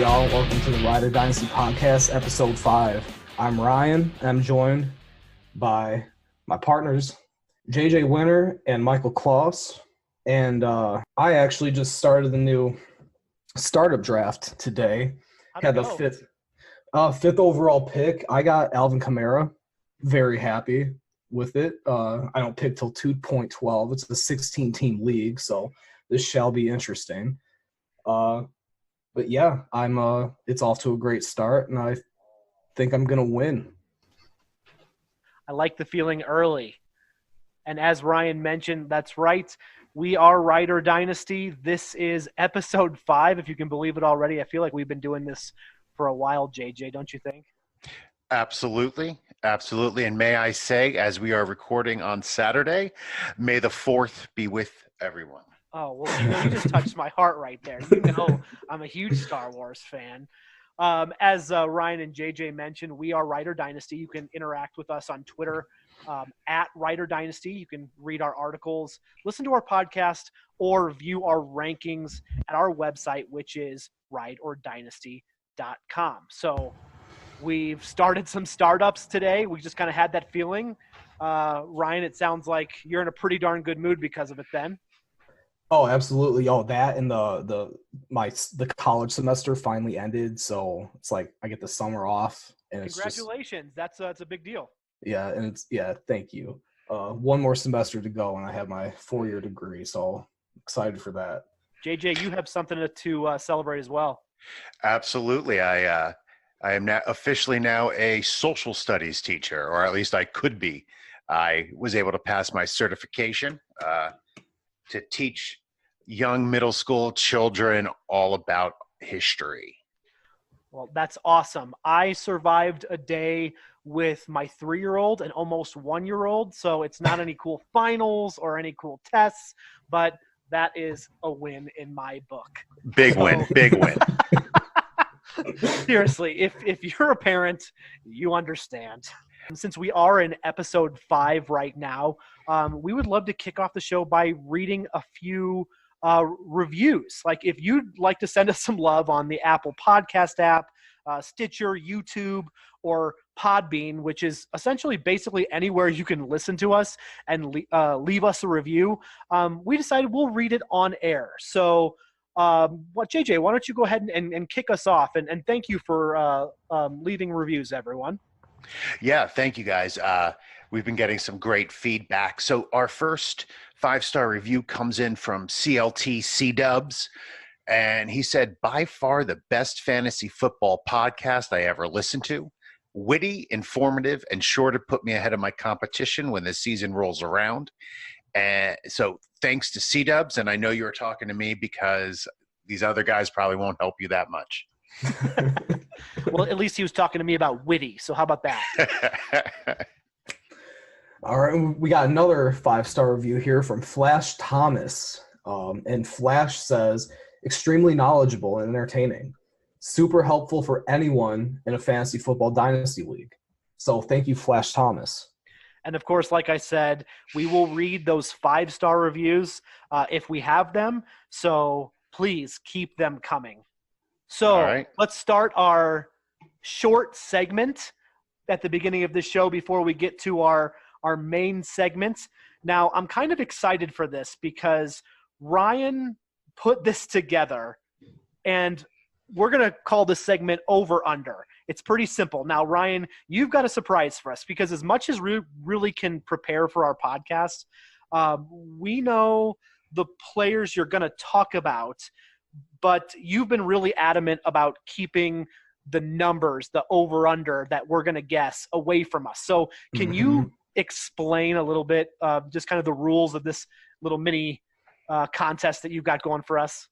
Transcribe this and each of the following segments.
y'all? Welcome to the Dynasty podcast, episode 5. I'm Ryan, and I'm joined by my partners, JJ Winter and Michael Kloss. And I actually just started the new startup draft today. Had the fifth overall pick. I got Alvin Kamara. Very happy with it. I don't pick till 2.12. It's a 16-team league, so this shall be interesting. But yeah, it's off to a great start, and I think I'm going to win. I like the feeling early. And as Ryan mentioned, that's right. We are Ryder Dynasty. This is episode 5, if you can believe it already. I feel like we've been doing this for a while, JJ, don't you think? Absolutely. Absolutely. And may I say, as we are recording on Saturday, may the 4th be with everyone. Oh, well, you just touched my heart right there. You know I'm a huge Star Wars fan. As Ryan and JJ mentioned, we are Ryder Dynasty. You can interact with us on Twitter at Ryder Dynasty. You can read our articles, listen to our podcast, or view our rankings at our website, which is rideordynasty.com. So we've started some startups today. We just kind of had that feeling. Ryan, it sounds like you're in a pretty darn good mood because of it then. Oh, absolutely. Oh, that and the college semester finally ended, so it's like I get the summer off, and congratulations. That's a big deal. Yeah, and thank you. One more semester to go, and I have my 4-year degree, so excited for that. JJ, you have something to celebrate as well. Absolutely. I am now officially a social studies teacher, or at least I could be. I was able to pass my certification to teach young middle school children all about history. Well, that's awesome. I survived a day with my 3-year-old and almost 1-year-old, so it's not any cool finals or any cool tests, but that is a win in my book. Big win. Seriously, if you're a parent, you understand. Since we are in episode 5 right now, we would love to kick off the show by reading a few reviews. Like if you'd like to send us some love on the Apple Podcast app, Stitcher, YouTube, or Podbean, which is essentially basically anywhere you can listen to us and leave us a review, we decided we'll read it on air. So JJ, why don't you go ahead and kick us off, and thank you for leaving reviews, everyone. Yeah, thank you guys. We've been getting some great feedback. So our first 5-star review comes in from CLT C-Dubs, and he said, by far the best fantasy football podcast I ever listened to. Witty, informative, and sure to put me ahead of my competition when the season rolls around. And so thanks to C-Dubs, and I know you were talking to me because these other guys probably won't help you that much. Well, at least he was talking to me about witty, so how about that? All right, we got another 5-star review here from Flash Thomas. And Flash says, extremely knowledgeable and entertaining. Super helpful for anyone in a fantasy football dynasty league. So thank you, Flash Thomas. And of course, like I said, we will read those 5-star reviews if we have them. So please keep them coming. So Let's start our short segment at the beginning of the show before we get to our main segment. Now, I'm kind of excited for this because Ryan put this together, and we're going to call this segment Over Under. It's pretty simple. Now, Ryan, you've got a surprise for us because as much as we really can prepare for our podcast, we know the players you're going to talk about, but you've been really adamant about keeping the numbers, the over-under that we're going to guess away from us. So can you explain a little bit just kind of the rules of this little mini contest that you've got going for us?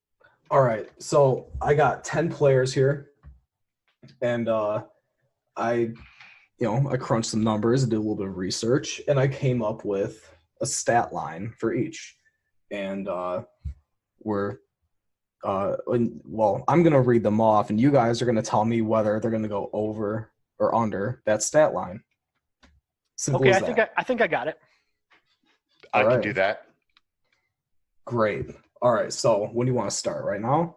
All right. So I got 10 players here, and I crunched some numbers, did a little bit of research, and I came up with a stat line for each. And I'm going to read them off, and you guys are going to tell me whether they're going to go over or under that stat line. Simple as that. I think I got it. I can do that. Great. All right. So when do you want to start? Right now?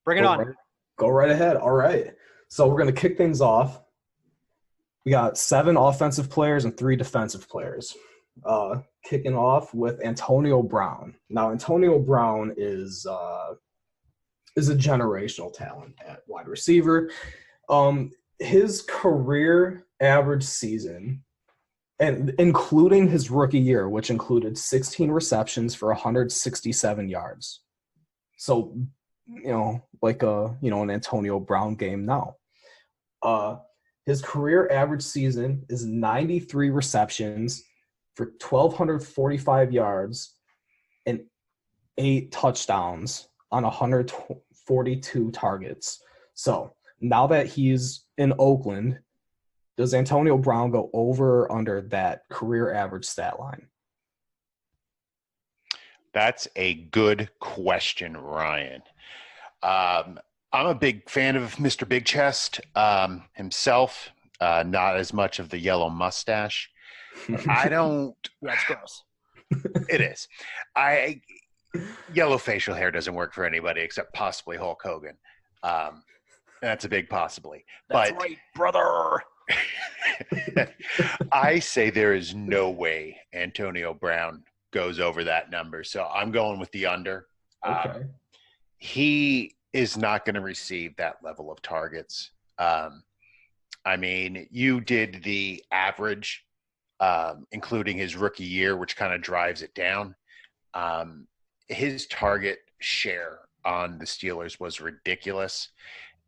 Bring it on. Go right ahead. All right. So we're going to kick things off. We got 7 offensive players and 3 defensive players. Kicking off with Antonio Brown. Now, Antonio Brown is a generational talent at wide receiver. His career average season, and including his rookie year, which included 16 receptions for 167 yards. So, like an Antonio Brown game now. His career average season is 93 receptions for 1,245 yards and 8 touchdowns on 142 targets. So now that he's in Oakland, does Antonio Brown go over or under that career average stat line? That's a good question, Ryan. I'm a big fan of Mr. Big Chest himself, not as much of the yellow mustache. I don't. That's gross. It is. Yellow facial hair doesn't work for anybody except possibly Hulk Hogan. That's a big possibly. That's right, brother. I say there is no way Antonio Brown goes over that number. So I'm going with the under. Okay. He is not going to receive that level of targets. I mean, you did the average, including his rookie year, which kind of drives it down. His target share on the Steelers was ridiculous.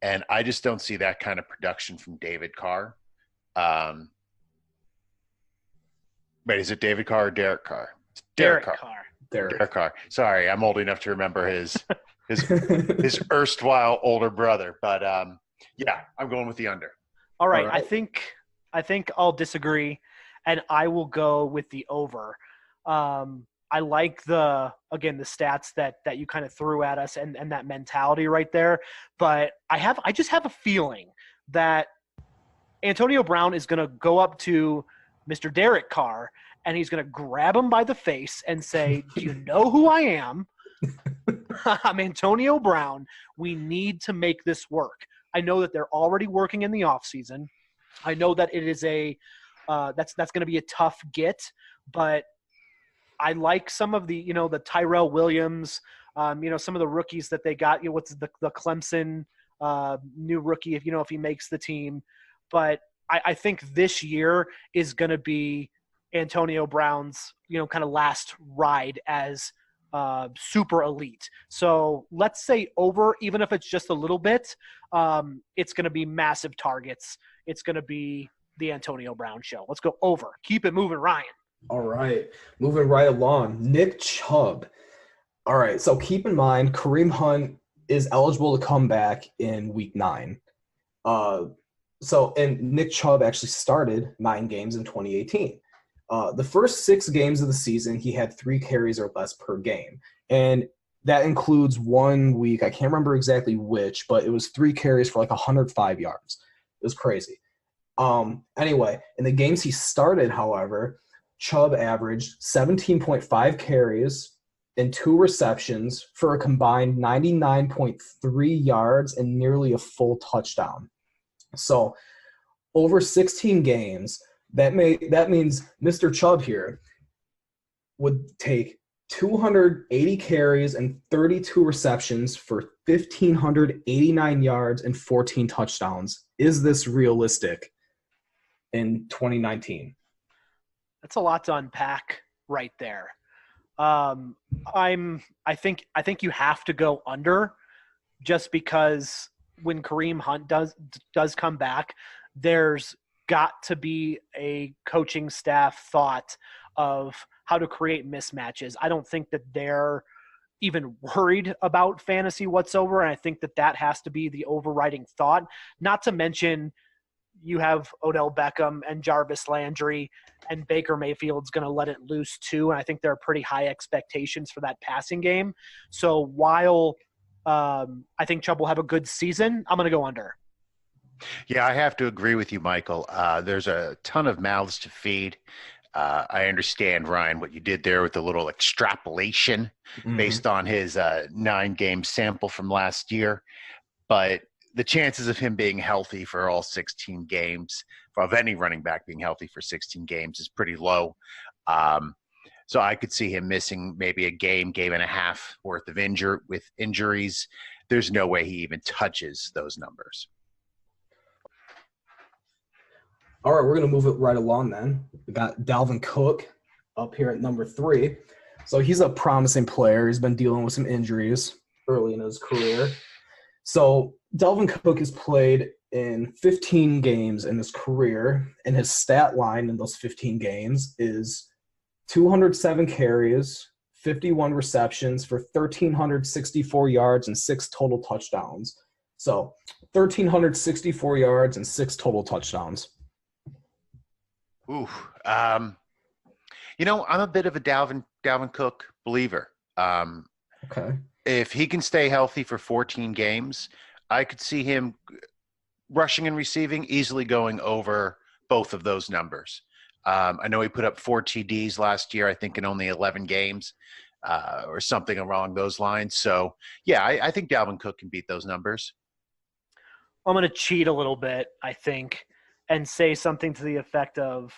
And I just don't see that kind of production from David Carr. Wait, is it David Carr or Derek Carr? It's Derek Carr. Derek Carr. Sorry, I'm old enough to remember his erstwhile older brother. But yeah, I'm going with the under. All right. I think I'll disagree, and I will go with the over. I like the stats that you kind of threw at us and that mentality right there. But I just have a feeling that Antonio Brown is going to go up to Mr. Derek Carr and he's going to grab him by the face and say, "Do you know who I am? I'm Antonio Brown. We need to make this work." I know that they're already working in the offseason. I know that it is that's going to be a tough get, but I like some of the, the Tyrell Williams, some of the rookies that they got, what's the Clemson new rookie, if he makes the team. But I think this year is going to be Antonio Brown's, kind of last ride as super elite. So let's say over, even if it's just a little bit, it's going to be massive targets. It's going to be the Antonio Brown show. Let's go over. Keep it moving, Ryan. All right. Moving right along. Nick Chubb. All right. So keep in mind, Kareem Hunt is eligible to come back in week 9. And Nick Chubb actually started 9 games in 2018. The first 6 games of the season, he had 3 carries or less per game. And that includes 1 week. I can't remember exactly which, but it was 3 carries for like 105 yards. It was crazy. Anyway, in the games he started, however, Chubb averaged 17.5 carries and 2 receptions for a combined 99.3 yards and nearly a full touchdown. So over 16 games, that means Mr. Chubb here would take 280 carries and 32 receptions for 1,589 yards and 14 touchdowns. Is this realistic in 2019? That's a lot to unpack right there. I think you have to go under, just because when Kareem Hunt does come back, there's got to be a coaching staff thought of how to create mismatches. I don't think that they're even worried about fantasy whatsoever, and I think that has to be the overriding thought. Not to mention, you have Odell Beckham and Jarvis Landry, and Baker Mayfield's going to let it loose too. And I think there are pretty high expectations for that passing game. So while I think Chubb will have a good season, I'm going to go under. Yeah, I have to agree with you, Michael. There's a ton of mouths to feed. I understand, Ryan, what you did there with the little extrapolation based on his 9-game sample from last year. But the chances of him being healthy for all 16 games, of any running back being healthy for 16 games, is pretty low. So I could see him missing maybe a game and a half worth of injuries. There's no way he even touches those numbers. All right, we're going to move it right along then. We got Dalvin Cook up here at number 3. So he's a promising player. He's been dealing with some injuries early in his career. So Dalvin Cook has played in 15 games in his career, and his stat line in those 15 games is 207 carries, 51 receptions for 1,364 yards and 6 total touchdowns. So 1,364 yards and 6 total touchdowns. Ooh, I'm a bit of a Dalvin Cook believer. Okay. If he can stay healthy for 14 games, I could see him rushing and receiving easily going over both of those numbers. I know he put up 4 TDs last year, I think in only 11 games or something along those lines. So, yeah, I think Dalvin Cook can beat those numbers. I'm going to cheat a little bit, I think, and say something to the effect of,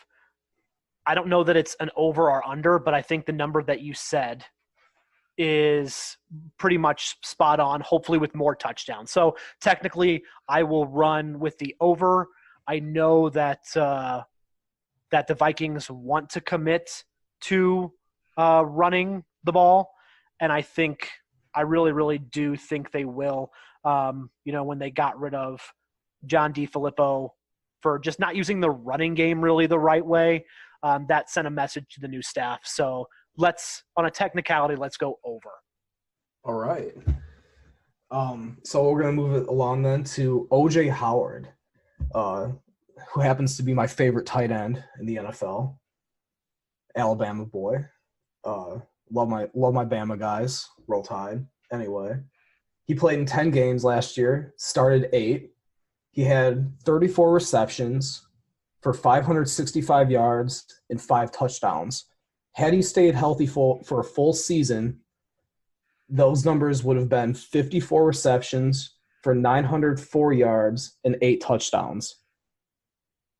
I don't know that it's an over or under, but I think the number that you said is pretty much spot on, hopefully with more touchdowns. So technically I will run with the over. I know that that the Vikings want to commit to running the ball, and I really, really do think they will. When they got rid of John DeFilippo for just not using the running game really the right way, that sent a message to the new staff. So on a technicality, let's go over. All right. So we're going to move it along then to O.J. Howard, who happens to be my favorite tight end in the NFL. Alabama boy. Love my Bama guys. Roll Tide. Anyway, he played in 10 games last year, started 8. He had 34 receptions for 565 yards and 5 touchdowns. Had he stayed healthy for a full season, those numbers would have been 54 receptions for 904 yards and 8 touchdowns.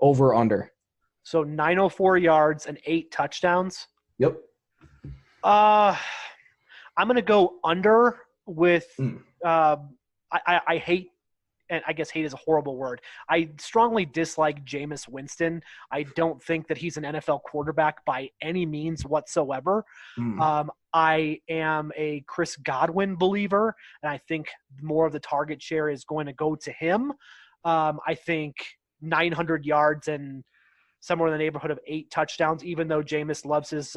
Over under. So 904 yards and 8 touchdowns? Yep. I'm going to go under with I hate, and I guess hate is a horrible word. I strongly dislike Jameis Winston. I don't think that he's an NFL quarterback by any means whatsoever. I am a Chris Godwin believer, and I think more of the target share is going to go to him. I think 900 yards and somewhere in the neighborhood of 8 touchdowns, even though Jameis loves his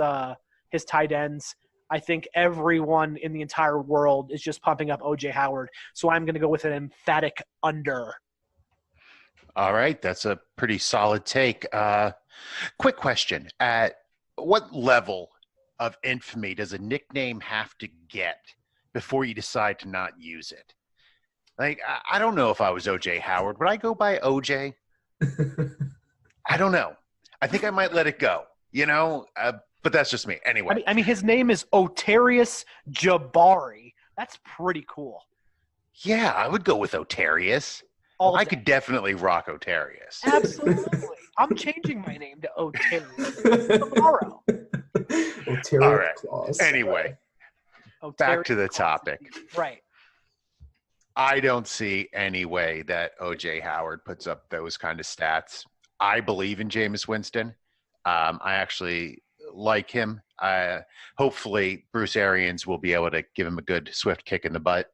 tight ends. I think everyone in the entire world is just pumping up O.J. Howard. So I'm going to go with an emphatic under. All right. That's a pretty solid take. Quick question. At what level of infamy does a nickname have to get before you decide to not use it? Like, I don't know if I was O.J. Howard. Would I go by O.J.? I don't know. I think I might let it go, but that's just me. Anyway. I mean, his name is Otarius Jabari. That's pretty cool. Yeah, I would go with Otarius. I could definitely rock Otarius. Absolutely. I'm changing my name to Otarius tomorrow. Otarius. All right. Claus. Anyway, back to the topic. Right. I don't see any way that O.J. Howard puts up those kind of stats. I believe in Jameis Winston. I actually like him. Hopefully Bruce Arians will be able to give him a good swift kick in the butt.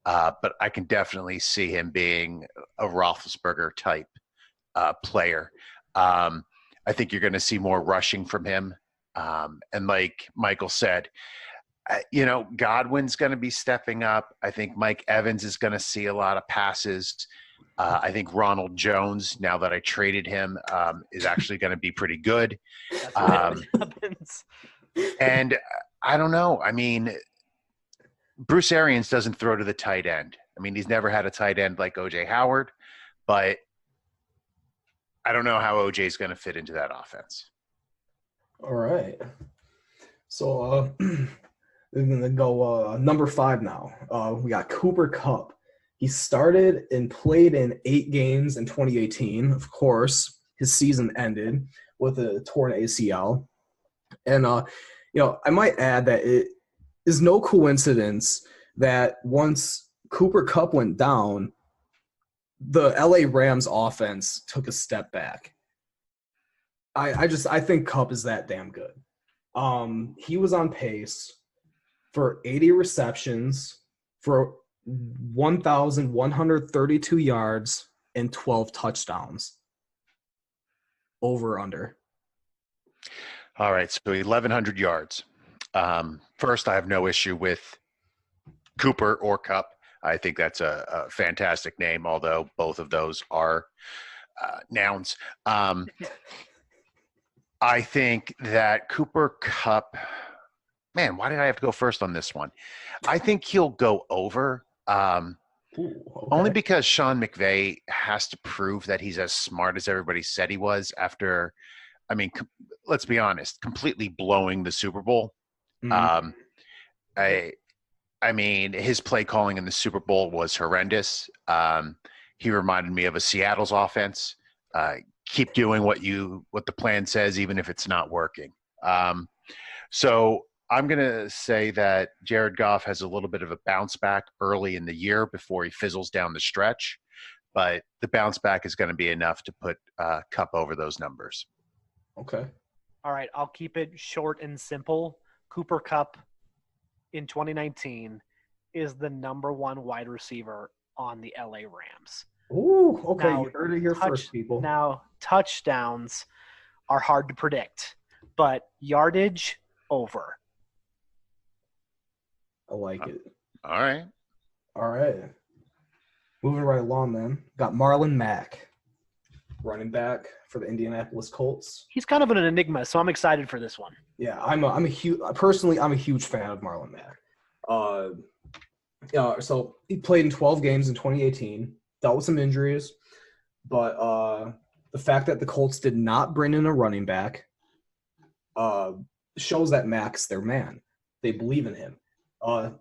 But I can definitely see him being a Roethlisberger type player. I think you're going to see more rushing from him. And like Michael said, Godwin's going to be stepping up. I think Mike Evans is going to see a lot of passes. I think Ronald Jones, now that I traded him, is actually going to be pretty good. And I don't know. I mean, Bruce Arians doesn't throw to the tight end. I mean, he's never had a tight end like O.J. Howard, but I don't know how O.J. is going to fit into that offense. All right. So we're gonna go number 5 now. We got Cooper Kupp. He started and played in 8 games in 2018. Of course, his season ended with a torn ACL. And I might add that it is no coincidence that once Cooper Kupp went down, the LA Rams offense took a step back. I think Kupp is that damn good. He was on pace for 80 receptions for 1,132 yards and 12 touchdowns. Over under. All right, so 1,100 yards. First, I have no issue with Cooper or Kupp. I think that's a fantastic name, although both of those are nouns. I think that Cooper Kupp, man, why did I have to go first on this one? I think he'll go over. Only because Sean McVay has to prove that he's as smart as everybody said he was after, let's be honest, completely blowing the Super Bowl. Mm-hmm. His play calling in the Super Bowl was horrendous. He reminded me of a Seattle's offense. Keep doing what the plan says, even if it's not working. So I'm going to say that Jared Goff has a little bit of a bounce back early in the year before he fizzles down the stretch. But the bounce back is going to be enough to put Kupp over those numbers. Okay. All right. I'll keep it short and simple. Cooper Kupp in 2019 is the number 1 wide receiver on the LA Rams. Ooh, okay. Now, you heard it here first, people. Now, touchdowns are hard to predict, but yardage over. I like it. All right. Moving right along, then. Got Marlon Mack, running back for the Indianapolis Colts. He's kind of an enigma, so I'm excited for this one. Yeah, I'm a huge fan of Marlon Mack. So he played in 12 games in 2018, dealt with some injuries, but the fact that the Colts did not bring in a running back shows that Mack's their man. They believe in him.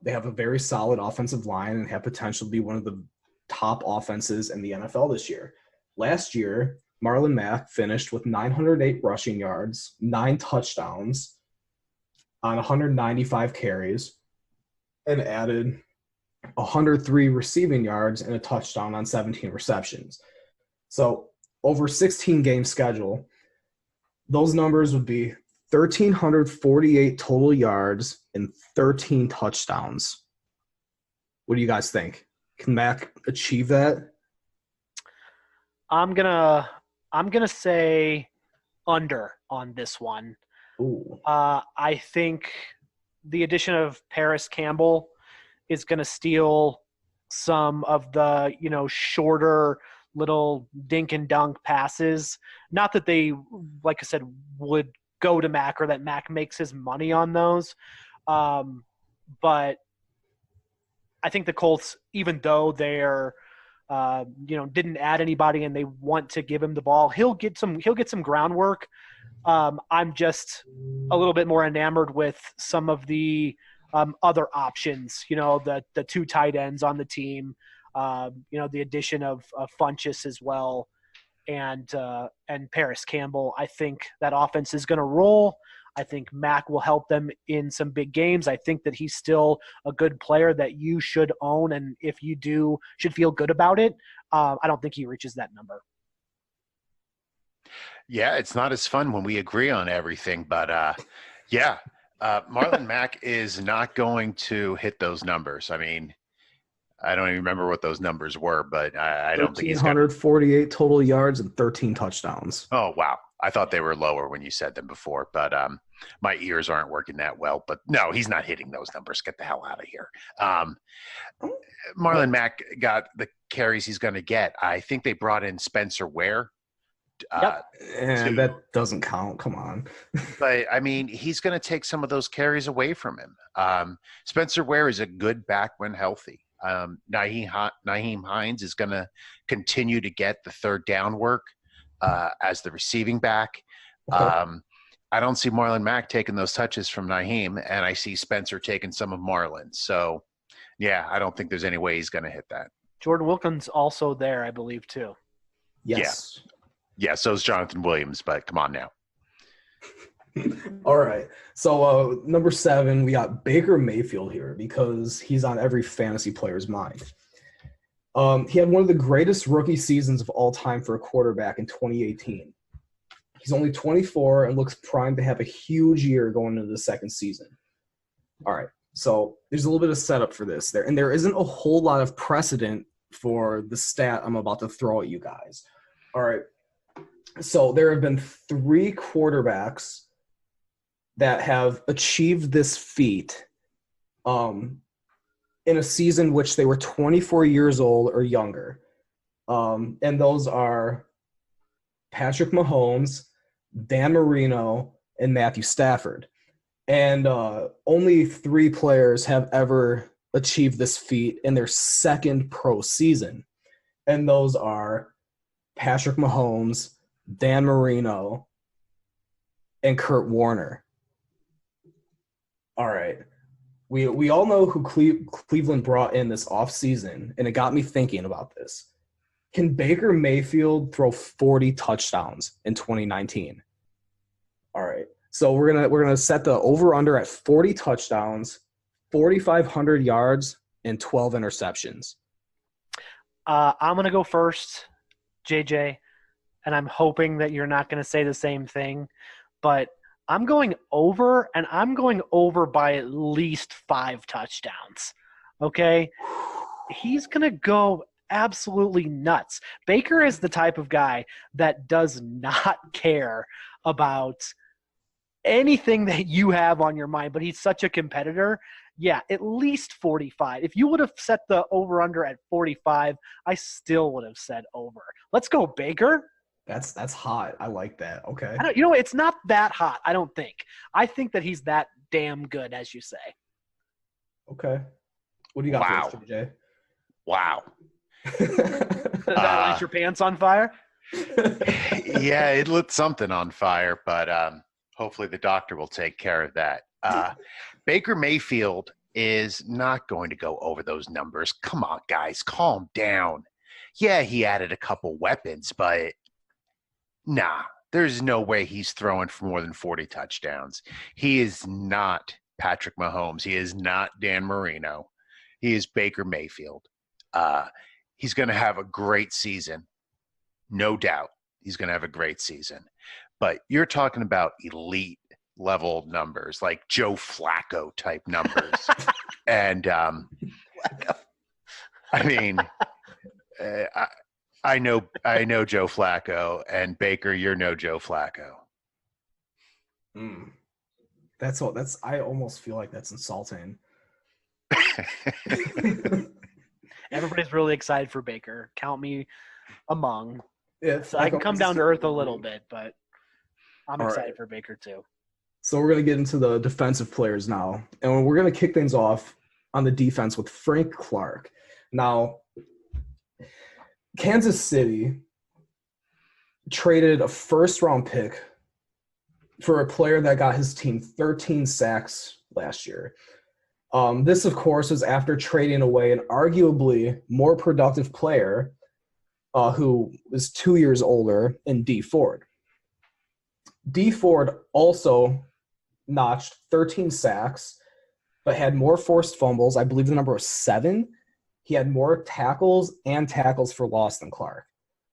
They have a very solid offensive line and have potential to be one of the top offenses in the NFL this year. Last year, Marlon Mack finished with 908 rushing yards, 9 touchdowns on 195 carries, and added 103 receiving yards and a touchdown on 17 receptions. So over 16-game schedule, those numbers would be 1,348 total yards and 13 touchdowns. What do you guys think? Can Mack achieve that? I'm gonna say under on this one. Ooh. I think the addition of Paris Campbell is going to steal some of the, shorter little dink and dunk passes. Not that they, like I said, would go to Mack or that Mack makes his money on those. But I think the Colts, even though they're, didn't add anybody and they want to give him the ball, he'll get some groundwork. I'm just a little bit more enamored with some of the other options, the 2 tight ends on the team, the addition of Funchess as well, and Paris Campbell. I think that offense is going to roll. I think Mack will help them in some big games. I think that he's still a good player that you should own, and if you do, should feel good about it. I don't think he reaches that number. Yeah, it's not as fun when we agree on everything, but Marlon Mack is not going to hit those numbers. I mean, I don't even remember what those numbers were, but I don't think he's 148 total yards and 13 touchdowns. Oh, wow. I thought they were lower when you said them before, but my ears aren't working that well. But no, he's not hitting those numbers. Get the hell out of here. Marlon Mack got the carries he's going to get. I think they brought in Spencer Ware. And that doesn't count. Come on. But, I mean, he's going to take some of those carries away from him. Spencer Ware is a good back when healthy. Nyheim Hines is going to continue to get the third down work as the receiving back. Okay. I don't see Marlon Mack taking those touches from Nyheim, and I see Spencer taking some of Marlon's. So, yeah, I don't think there's any way he's going to hit that. Jordan Wilkins also there, I believe, too. Yes. Yeah, so is Jonathan Williams, but come on now. All right. So number 7, we got Baker Mayfield here because he's on every fantasy player's mind. He had one of the greatest rookie seasons of all time for a quarterback in 2018. He's only 24 and looks primed to have a huge year going into the second season. All right. So there's a little bit of setup for this there. And there isn't a whole lot of precedent for the stat I'm about to throw at you guys. All right. So there have been 3 quarterbacks that have achieved this feat in a season which they were 24 years old or younger. And those are Patrick Mahomes, Dan Marino, and Matthew Stafford. And only 3 players have ever achieved this feat in their second pro season. And those are Patrick Mahomes, Dan Marino, and Kurt Warner. All right. We all know who Cleveland brought in this offseason, and it got me thinking about this. Can Baker Mayfield throw 40 touchdowns in 2019? All right. So we're gonna set the over/under at 40 touchdowns, 4,500 yards, and 12 interceptions. I'm gonna go first, JJ, and I'm hoping that you're not gonna say the same thing, but I'm going over, and I'm going over by at least 5 touchdowns. Okay? He's going to go absolutely nuts. Baker is the type of guy that does not care about anything that you have on your mind, but he's such a competitor. Yeah, at least 45. If you would have set the over-under at 45, I still would have said over. Let's go, Baker. That's hot. I like that. Okay. It's not that hot, I don't think. I think that he's that damn good, as you say. Okay. What do you got for us, JJ? Wow. Does that light your pants on fire? Yeah, it lit something on fire, but hopefully the doctor will take care of that. Baker Mayfield is not going to go over those numbers. Come on, guys, calm down. Yeah, he added a couple weapons, but nah, there's no way he's throwing for more than 40 touchdowns. He is not Patrick Mahomes. He is not Dan Marino. He is Baker Mayfield. He's going to have a great season. No doubt he's going to have a great season. But you're talking about elite level numbers, like Joe Flacco type numbers. And I mean, I know Joe Flacco, and Baker, you're no Joe Flacco. I almost feel like that's insulting. Everybody's really excited for Baker. Count me among. So I can come down to earth a little bit, but I'm excited for Baker too. So we're going to get into the defensive players now, and we're going to kick things off on the defense with Frank Clark. Now, Kansas City traded a first-round pick for a player that got his team 13 sacks last year. This, of course, was after trading away an arguably more productive player who was 2 years older in Dee Ford. Dee Ford also notched 13 sacks, but had more forced fumbles. I believe the number was 7. He had more tackles and tackles for loss than Clark.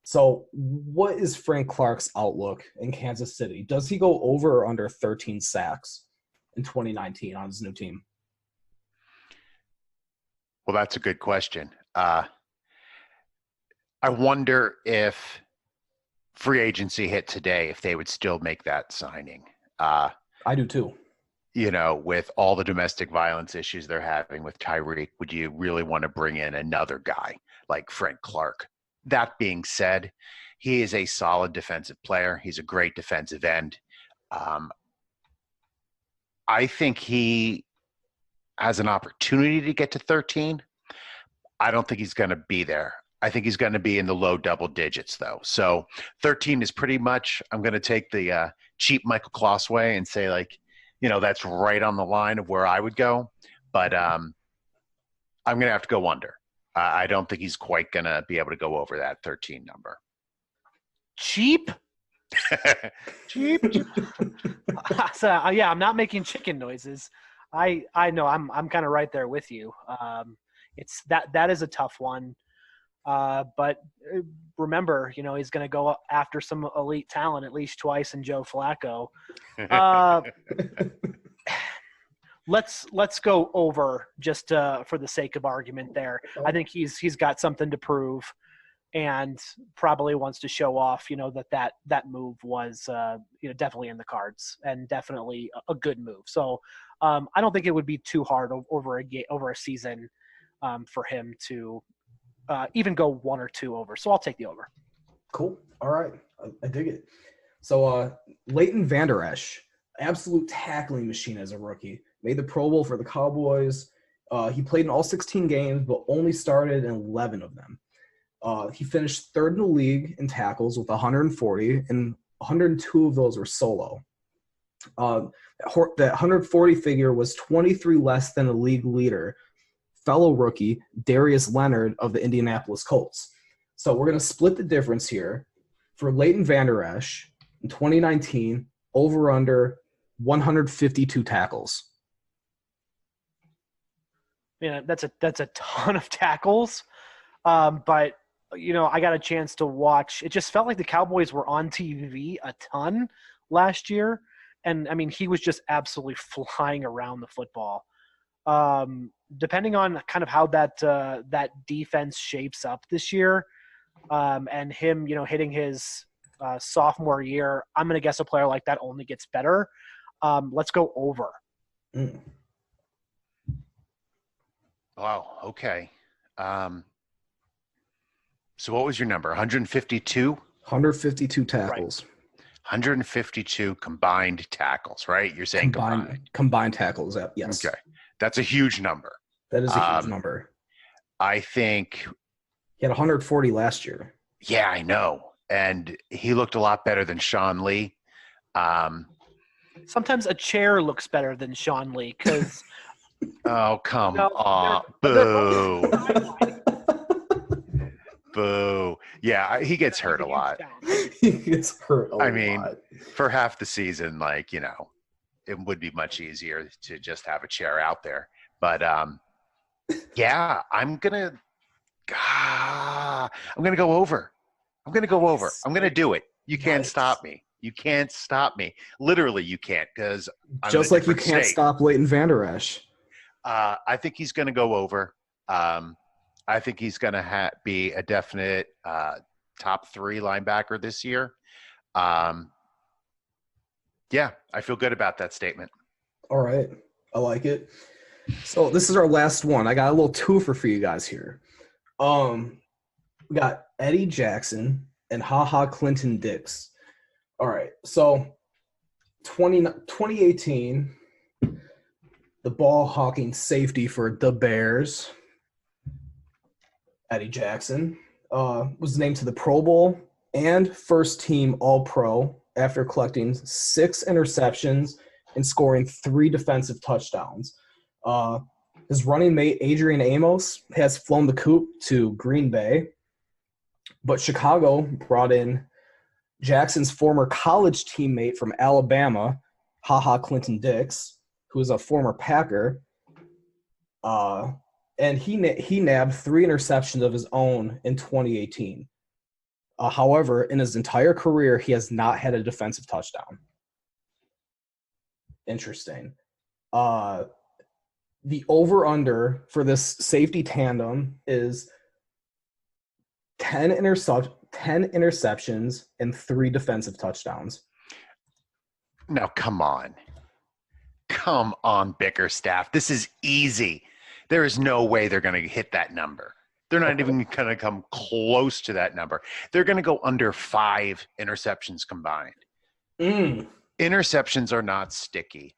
So what is Frank Clark's outlook in Kansas City? Does he go over or under 13 sacks in 2019 on his new team? Well, that's a good question. I wonder if free agency hit today, if they would still make that signing. I do too. You know, with all the domestic violence issues they're having with Tyreek, would you really want to bring in another guy like Frank Clark? That being said, he is a solid defensive player. He's a great defensive end. I think he has an opportunity to get to 13. I don't think he's going to be there. I think he's going to be in the low double digits, though. So 13 is pretty much – I'm going to take the cheap Michael Kloss way and say, like, that's right on the line of where I would go. But I'm going to have to go under. I don't think he's quite going to be able to go over that 13 number. Cheap? Cheap? So, yeah, I'm not making chicken noises. I know I'm kind of right there with you. It's that is a tough one. But remember, he's going to go after some elite talent at least twice in Joe Flacco. Let's go over just for the sake of argument there. I think he's got something to prove and probably wants to show off, that move was, definitely in the cards and definitely a good move. So I don't think it would be too hard over a season for him to even go 1 or 2 over. So I'll take the over. Cool. All right. I dig it. So Leighton Vander Esch, absolute tackling machine as a rookie. Made the Pro Bowl for the Cowboys. He played in all 16 games, but only started in 11 of them. He finished 3rd in the league in tackles with 140, and 102 of those were solo. That 140 figure was 23 less than the league leader, fellow rookie Darius Leonard of the Indianapolis Colts. So we're going to split the difference here. For Leighton Vander Esch in 2019, over under 152 tackles. Yeah, that's a ton of tackles. But I got a chance to watch. It just felt like the Cowboys were on TV a ton last year, and I mean he was just absolutely flying around the football. Depending on kind of how that defense shapes up this year, and him, hitting his sophomore year, I'm going to guess a player like that only gets better. Let's go over. Wow. Okay. So what was your number? 152? 152 tackles. Right. 152 combined tackles, right? You're saying combined tackles. Yes. Okay. That's a huge number. That is a huge number. I think he had 140 last year. Yeah, I know. And he looked a lot better than Sean Lee. Sometimes a chair looks better than Sean Lee because oh, come on. Boo. Boo. Yeah, he gets hurt a lot. He gets hurt a lot. I mean, for half the season, it would be much easier to just have a chair out there. But, yeah, I'm going to go over. I'm going to go over. I'm going to do it. You can't stop me. You can't stop me. Literally, you can't because just like you can't stop Leighton Vander Esch. I think he's going to go over. I think he's going to be a definite top 3 linebacker this year. Yeah, I feel good about that statement. All right. I like it. So this is our last one. I got a little twofer for you guys here. We got Eddie Jackson and Clinton Dix. All right. So 2018, the ball hawking safety for the Bears, Eddie Jackson, was named to the Pro Bowl and first team All-Pro after collecting 6 interceptions and scoring 3 defensive touchdowns. His running mate, Adrian Amos, has flown the coop to Green Bay, but Chicago brought in Jackson's former college teammate from Alabama, Clinton Dix, who is a former Packer, and he nabbed 3 interceptions of his own in 2018. However, in his entire career, he has not had a defensive touchdown. Interesting. The over-under for this safety tandem is 10 interceptions and 3 defensive touchdowns. Now, come on. Come on, Bickerstaff. This is easy. There is no way they're going to hit that number. They're not even going to come close to that number. They're going to go under 5 interceptions combined. Interceptions are not sticky.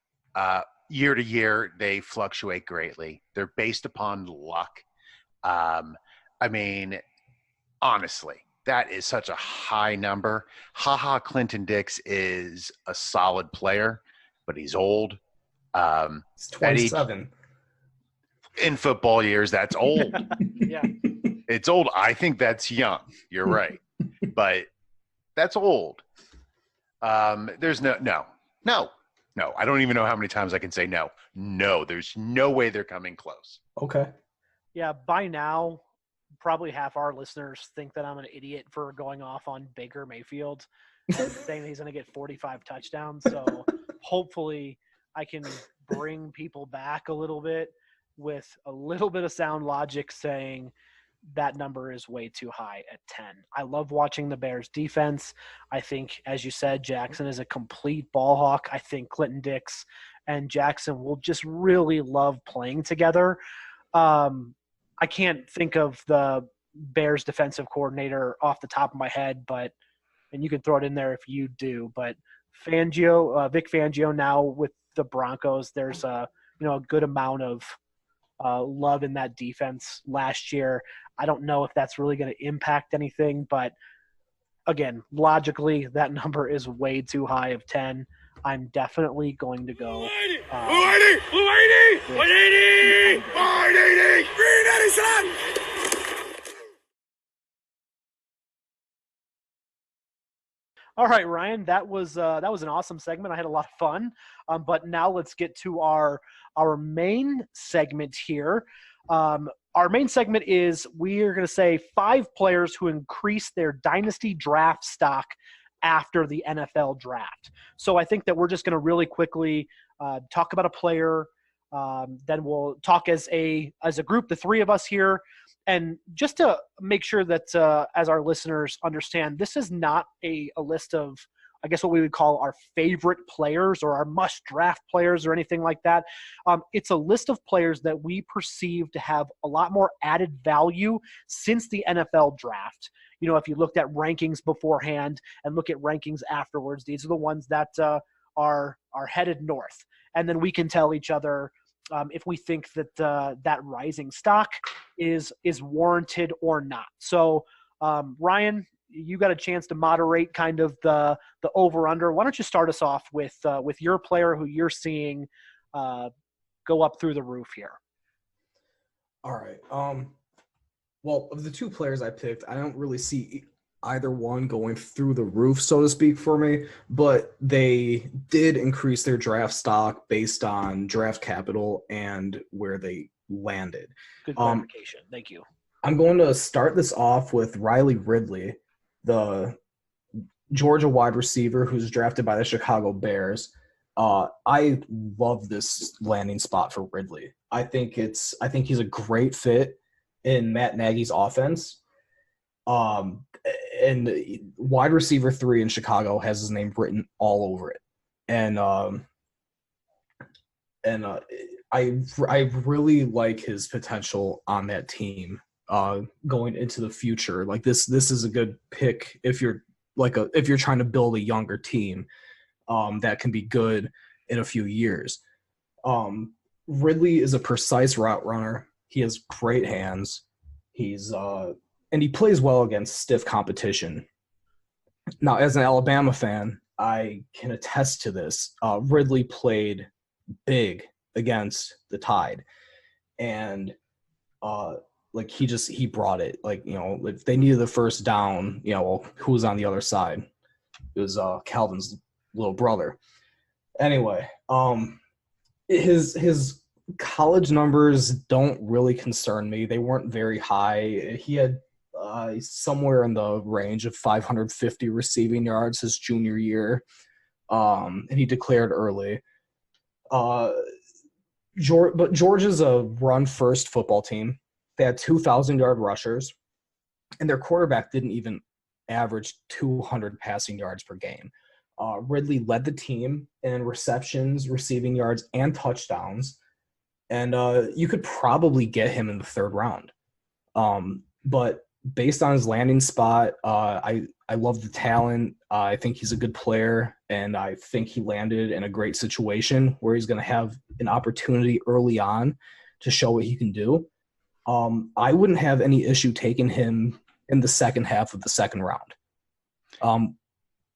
Year to year, they fluctuate greatly. They're based upon luck. I mean, honestly, that is such a high number. Clinton Dix is a solid player, but he's old. It's 27. In football years, that's old. Yeah. It's old. I think that's young. You're right. But that's old. There's no. I don't even know how many times I can say no. No, there's no way they're coming close. Okay. Yeah, by now, probably half our listeners think that I'm an idiot for going off on Baker Mayfield and saying that he's going to get 45 touchdowns. So hopefully I can bring people back a little bit with a little bit of sound logic saying that number is way too high at 10. I love watching the Bears defense. I think, as you said, Jackson is a complete ball hawk. I think Clinton Dix and Jackson will just really love playing together. I can't think of the Bears defensive coordinator off the top of my head, and you can throw it in there if you do, but Vic Fangio now with the Broncos, there's a good amount of love in that defense last year. I don't know if that's really going to impact anything, but again, logically, that number is way too high of 10. I'm definitely going to go. 180! All right, Ryan, that was an awesome segment. I had a lot of fun. But now let's get to our main segment here. Our main segment is we are going to say 5 players who increased their dynasty draft stock after the NFL draft. So I think that we're just going to really quickly talk about a player. Then we'll talk as a group, the 3 of us here. And just to make sure that as our listeners understand, this is not a list of, I guess, what we would call our favorite players or our must-draft players or anything like that. It's a list of players that we perceive to have a lot more added value since the NFL draft. You know, if you looked at rankings beforehand and look at rankings afterwards, these are the ones that are headed north. And then we can tell each other if we think that that rising stock is warranted or not. So, Ryan, you got a chance to moderate kind of the over-under. Why don't you start us off with your player who you're seeing go up through the roof here? All right. Well, of the 2 players I picked, I don't really see either one going through the roof, so to speak, for me, but they did increase their draft stock based on draft capital and where they landed. Good clarification. Thank you. I'm going to start this off with Riley Ridley, the Georgia wide receiver who's drafted by the Chicago Bears. I love this landing spot for Ridley. I think he's a great fit in Matt Nagy's offense. And wide receiver 3 in Chicago has his name written all over it. And I really like his potential on that team going into the future. Like this is a good pick if you're trying to build a younger team that can be good in a few years. Ridley is a precise route runner. He has great hands. And he plays well against stiff competition. Now, as an Alabama fan, I can attest to this. Ridley played big against the Tide, and he brought it. Like, you know, if they needed the first down, you know, who was on the other side? It was Calvin's little brother. Anyway, his college numbers don't really concern me. They weren't very high. He had somewhere in the range of 550 receiving yards his junior year, and he declared early. But Georgia's a run-first football team. They had 2,000-yard rushers, and their quarterback didn't even average 200 passing yards per game. Ridley led the team in receptions, receiving yards, and touchdowns, and you could probably get him in the 3rd round. But based on his landing spot, I love the talent. I think he's a good player, and I think he landed in a great situation where he's going to have an opportunity early on to show what he can do. I wouldn't have any issue taking him in the second half of the second round.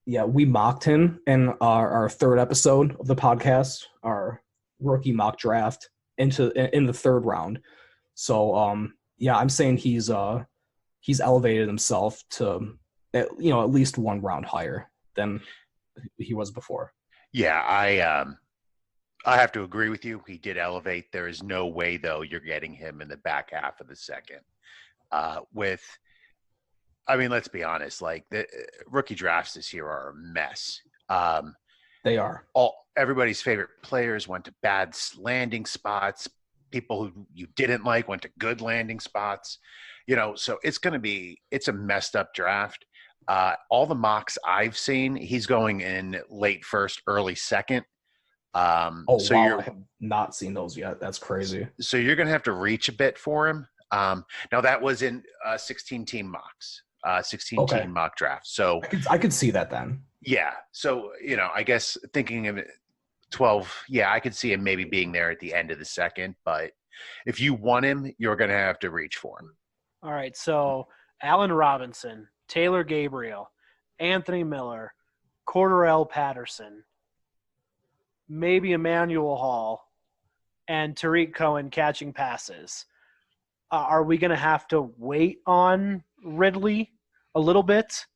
Yeah, we mocked him in our third episode of the podcast, our rookie mock draft in the third round. So yeah, I'm saying he's elevated himself to at least one round higher than he was before. Yeah, I have to agree with you. He did elevate. There is no way though you're getting him in the back half of the second. Let's be honest. Like the rookie drafts this year are a mess. They are. Everybody's favorite players went to bad landing spots. People who you didn't like went to good landing spots. So it's a messed up draft. All the mocks I've seen, he's going in late first, early second. I have not seen those yet. That's crazy. So you're going to have to reach a bit for him. Now that was in 16-team mocks. 16-team mock draft. So I could see that then. Yeah. So, I guess thinking of it 12, yeah, I could see him maybe being there at the end of the second, but if you want him, you're going to have to reach for him. All right. So Allen Robinson, Taylor Gabriel, Anthony Miller, Cordarrelle Patterson, maybe Emmanuel Hall, and Tariq Cohen catching passes. Are we going to have to wait on Ridley a little bit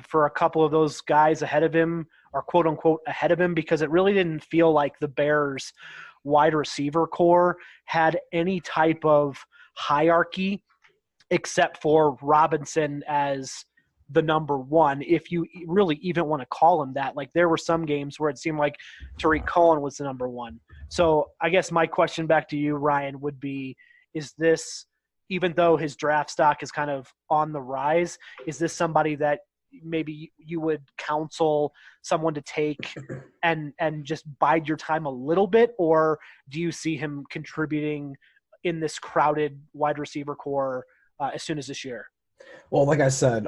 for a couple of those guys ahead of him, or quote unquote ahead of him? Because it really didn't feel like the Bears wide receiver core had any type of hierarchy except for Robinson as the number one, if you really even want to call him that. Like there were some games where it seemed like Tariq Cohen was the number one. So I guess my question back to you, Ryan, would be, is this, even though his draft stock is kind of on the rise, is this somebody that maybe you would counsel someone to take and just bide your time a little bit? Or do you see him contributing in this crowded wide receiver core as soon as this year? Well, like I said,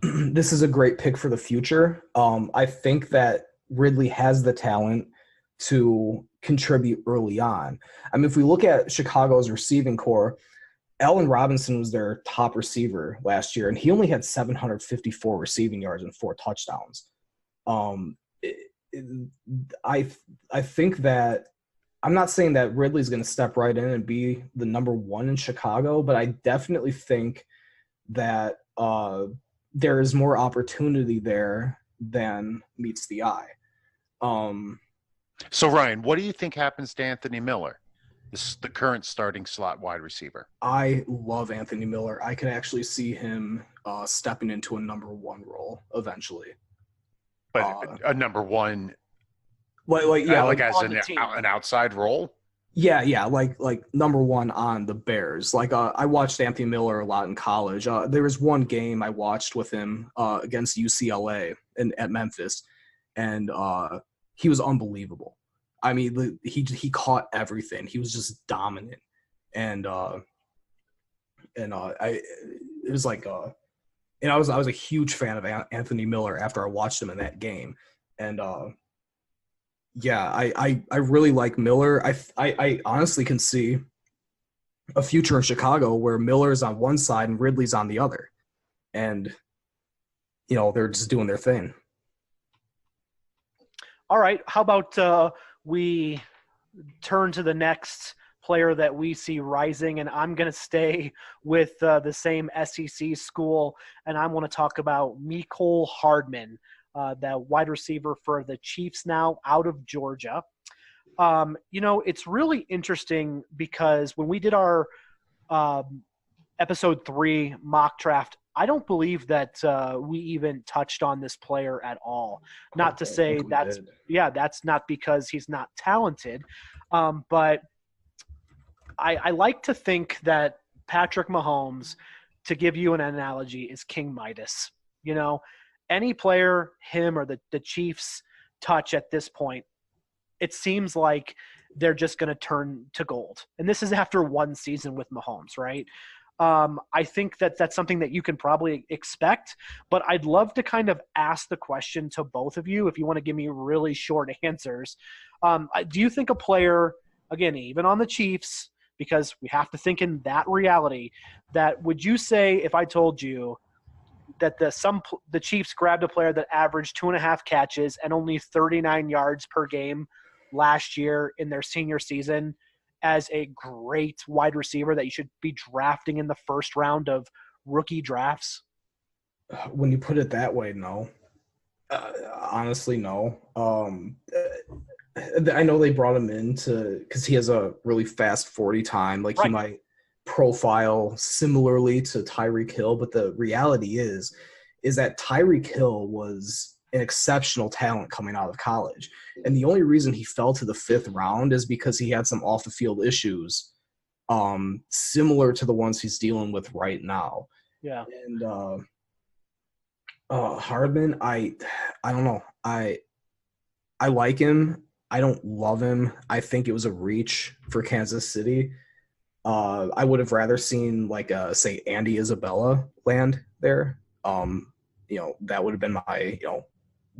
this is a great pick for the future. I think that Ridley has the talent to contribute early on. I mean, if we look at Chicago's receiving core, Allen Robinson was their top receiver last year, and he only had 754 receiving yards and 4 touchdowns. I think that I'm not saying that Ridley's going to step right in and be the number one in Chicago, but I definitely think that there is more opportunity there than meets the eye. So, Ryan, what do you think happens to Anthony Miller, the current starting slot wide receiver? I love Anthony Miller. I could actually see him stepping into a number one role eventually. But a number one, like as an outside role? Yeah, like number one on the Bears. Like I watched Anthony Miller a lot in college. There was one game I watched with him against UCLA at Memphis, and he was unbelievable. I mean, he caught everything. He was just dominant, and I was a huge fan of Anthony Miller after I watched him in that game, and yeah, I really like Miller. I honestly can see a future in Chicago where Miller's on one side and Ridley's on the other, and they're just doing their thing. All right, how about we turn to the next player that we see rising, and I'm going to stay with the same SEC school, and I want to talk about Mecole Hardman, the wide receiver for the Chiefs now out of Georgia. It's really interesting because when we did our episode 3 mock draft, I don't believe that we even touched on this player at all. Not to say that's not because he's not talented, but I like to think that Patrick Mahomes, to give you an analogy, is King Midas. Any player, him or the Chiefs touch at this point, it seems like they're just going to turn to gold. And this is after one season with Mahomes, right? I think that that's something that you can probably expect, but I'd love to kind of ask the question to both of you if you want to give me really short answers. Do you think a player, again, even on the Chiefs, because we have to think in that reality. That would you say if I told you that the Chiefs grabbed a player that averaged 2.5 catches and only 39 yards per game last year in their senior season as a great wide receiver that you should be drafting in the first round of rookie drafts? When you put it that way, no. Honestly, no. I know they brought him in because he has a really fast 40 time. Like, right. He might profile similarly to Tyreek Hill, but the reality is that Tyreek Hill was an exceptional talent coming out of college. And the only reason he fell to the 5th round is because he had some off the field issues, similar to the ones he's dealing with right now. Yeah. And Hardman, I don't know. I like him. I don't love him. I think it was a reach for Kansas City. I would have rather seen say Andy Isabella land there. That would have been my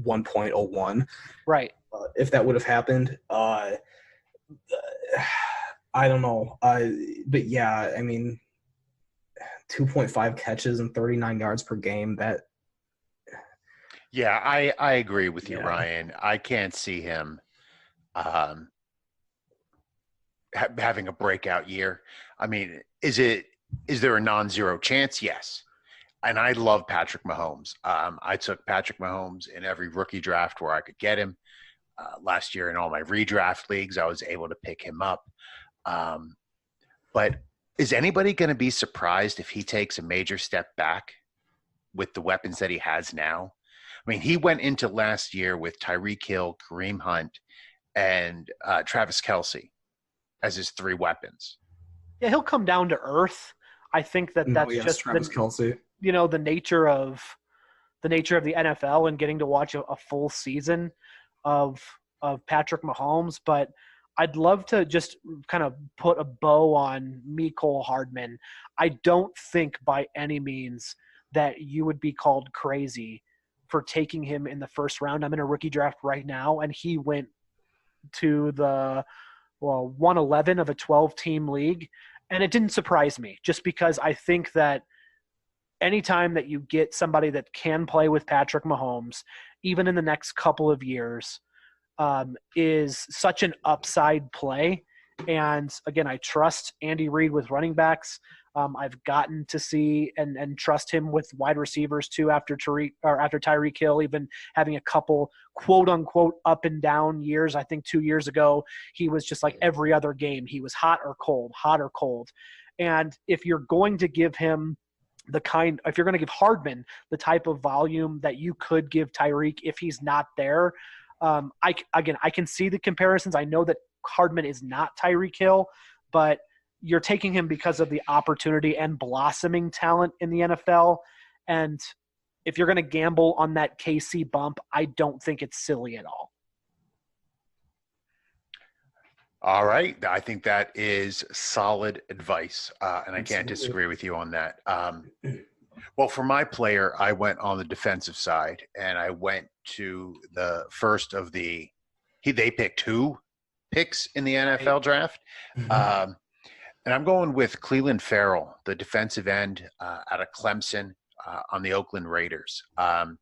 1.01. Right. If that would have happened. I don't know. But yeah, I mean, 2.5 catches and 39 yards per game. That. Yeah, I agree with you, Ryan. I can't see him having a breakout year. I mean, is there a non-zero chance? Yes. And I love Patrick Mahomes. I took Patrick Mahomes in every rookie draft where I could get him. Last year in all my redraft leagues, I was able to pick him up. But is anybody going to be surprised if he takes a major step back with the weapons that he has now? I mean, he went into last year with Tyreek Hill, Kareem Hunt, and Travis Kelce as his 3 weapons. Yeah, he'll come down to earth. I think that's just Travis Kelce. The nature of the NFL and getting to watch a full season of Patrick Mahomes. But I'd love to just kind of put a bow on Mecole Hardman. I don't think by any means that you would be called crazy for taking him in the first round. I'm in a rookie draft right now, and he went to the 111 of a 12-team league, and it didn't surprise me just because I think that anytime that you get somebody that can play with Patrick Mahomes, even in the next couple of years, is such an upside play. And again, I trust Andy Reid with running backs. I've gotten to see and trust him with wide receivers too after Tyreek Hill, even having a couple quote unquote up and down years. I think 2 years ago, he was just like every other game. He was hot or cold. And if you're going to give him if you're going to give Hardman the type of volume that you could give Tyreek if he's not there, I can see the comparisons. I know that Hardman is not Tyreek Hill, but you're taking him because of the opportunity and blossoming talent in the NFL. And if you're going to gamble on that KC bump, I don't think it's silly at all. All right. I think that is solid advice. And I can't disagree with you on that. Well, for my player, I went on the defensive side, and I went to the first of they picked 2 picks in the NFL draft. Mm-hmm. And I'm going with Cleveland Farrell, the defensive end out of Clemson on the Oakland Raiders. The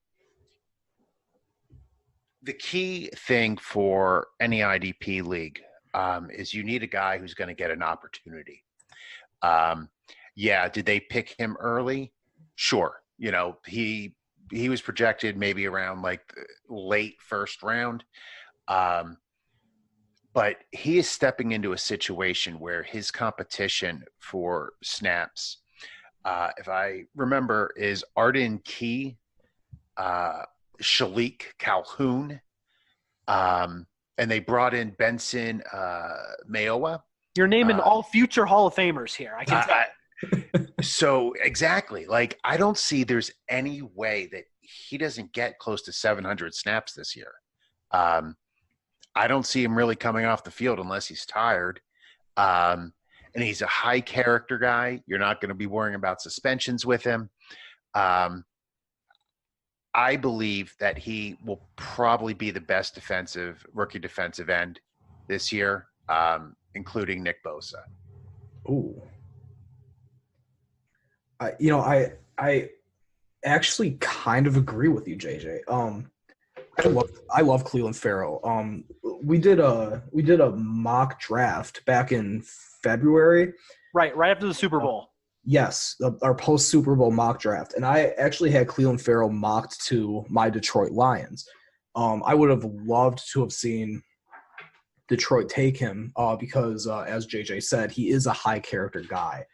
key thing for any IDP league is you need a guy who's going to get an opportunity. Did they pick him early? Sure. He was projected maybe around like late first round. But he is stepping into a situation where his competition for snaps, if I remember, is Arden Key, Shalik Calhoun, and they brought in Benson Mayowa. You're naming all future Hall of Famers here. I can tell. So exactly. Like, I don't see there's any way that he doesn't get close to 700 snaps this year. I don't see him really coming off the field unless he's tired. And he's a high character guy. You're not going to be worrying about suspensions with him. I believe that he will probably be the best rookie defensive end this year, including Nick Bosa. Ooh. I actually kind of agree with you, JJ. I love Cleveland Farrell. We did a mock draft back in February. Right after the Super Bowl. Yes, our post Super Bowl mock draft, and I actually had Cleveland Farrell mocked to my Detroit Lions. I would have loved to have seen Detroit take him because, as JJ said, he is a high character guy.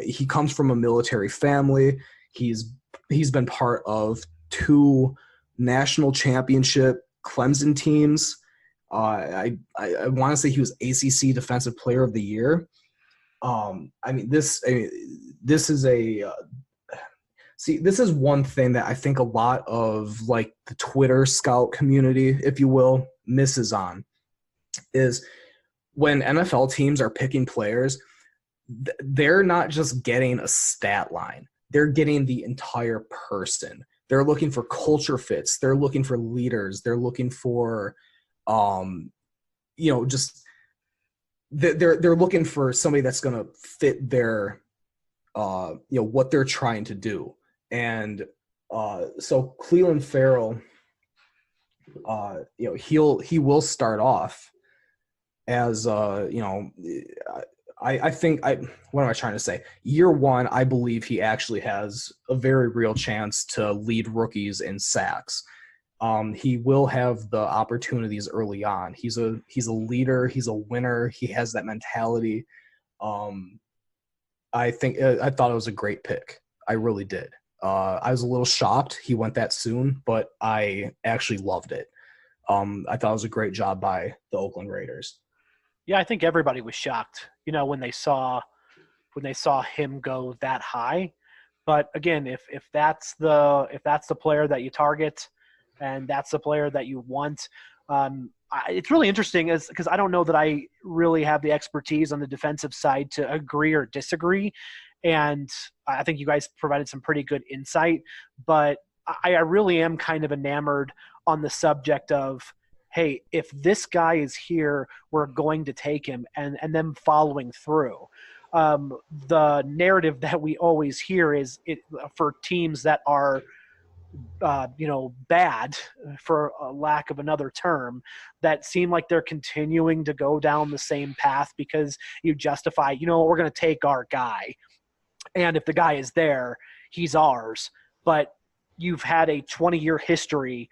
He comes from a military family. He's been part of 2 national championship Clemson teams. I want to say he was ACC Defensive Player of the Year. This is one thing that I think a lot of like the Twitter scout community, if you will, misses on, is when NFL teams are picking players, they're not just getting a stat line. They're getting the entire person. They're looking for culture fits. They're looking for leaders. They're looking for, just they're looking for somebody that's going to fit their, what they're trying to do. And so Cleveland Farrell, he will start off as I think what am I trying to say? Year 1, I believe he actually has a very real chance to lead rookies in sacks. He will have the opportunities early on. He's a leader. He's a winner. He has that mentality. I thought it was a great pick. I really did. I was a little shocked he went that soon, but I actually loved it. I thought it was a great job by the Oakland Raiders. Yeah, I think everybody was shocked, when they saw him go that high. But again, if that's the player that you target, and that's the player that you want, it's really interesting because I don't know that I really have the expertise on the defensive side to agree or disagree, and I think you guys provided some pretty good insight. But I really am kind of enamored on the subject of, hey, if this guy is here, we're going to take him, and them following through. The narrative that we always hear is for teams that are, bad, for a lack of another term, that seem like they're continuing to go down the same path because you justify, we're going to take our guy. And if the guy is there, he's ours. But you've had a 20-year history,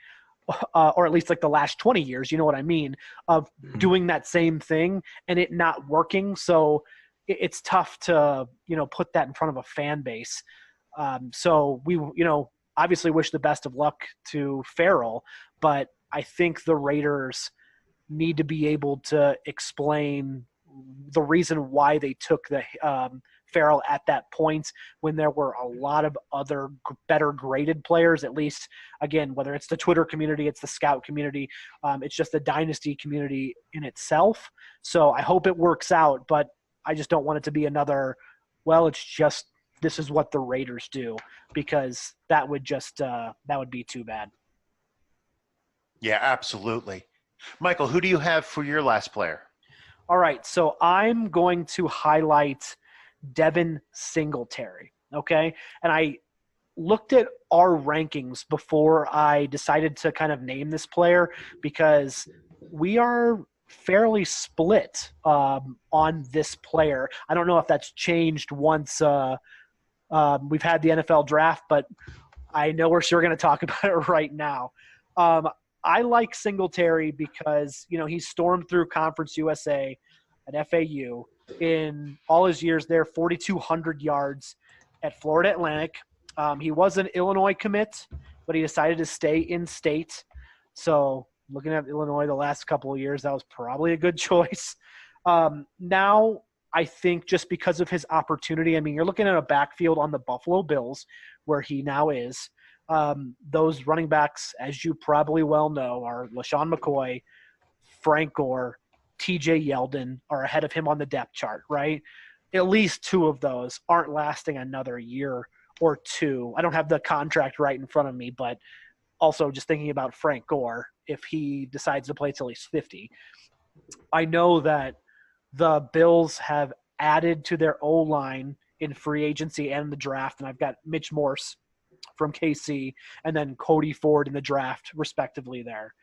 or at least like the last 20 years, you know what I mean, of doing that same thing and it not working. So it's tough to, put that in front of a fan base. So we, obviously wish the best of luck to Farrell, but I think the Raiders need to be able to explain the reason why they took the Farrell at that point when there were a lot of other better graded players, at least, again, whether it's the Twitter community, it's the scout community, it's just the Dynasty community in itself. So I hope it works out, but I just don't want it to be another, well, it's just, this is what the Raiders do, because that would just, that would be too bad. Yeah, absolutely. Michael, who do you have for your last player? All right, so I'm going to highlight Devin Singletary, okay? And I looked at our rankings before I decided to kind of name this player because we are fairly split on this player. I don't know if that's changed once we've had the NFL draft, but I know we're sure going to talk about it right now. I like Singletary because, he stormed through Conference USA at FAU. In all his years there, 4,200 yards at Florida Atlantic. He was an Illinois commit, but he decided to stay in state. So looking at Illinois the last couple of years, that was probably a good choice. Now, I think just because of his opportunity, you're looking at a backfield on the Buffalo Bills where he now is. Those running backs, as you probably well know, are LaShawn McCoy, Frank Gore, TJ Yeldon are ahead of him on the depth chart, right? At least 2 of those aren't lasting another year or 2. I don't have the contract right in front of me, but also just thinking about Frank Gore, if he decides to play till he's 50. I know that the Bills have added to their O-line in free agency and in the draft, and I've got Mitch Morse from KC and then Cody Ford in the draft, respectively there.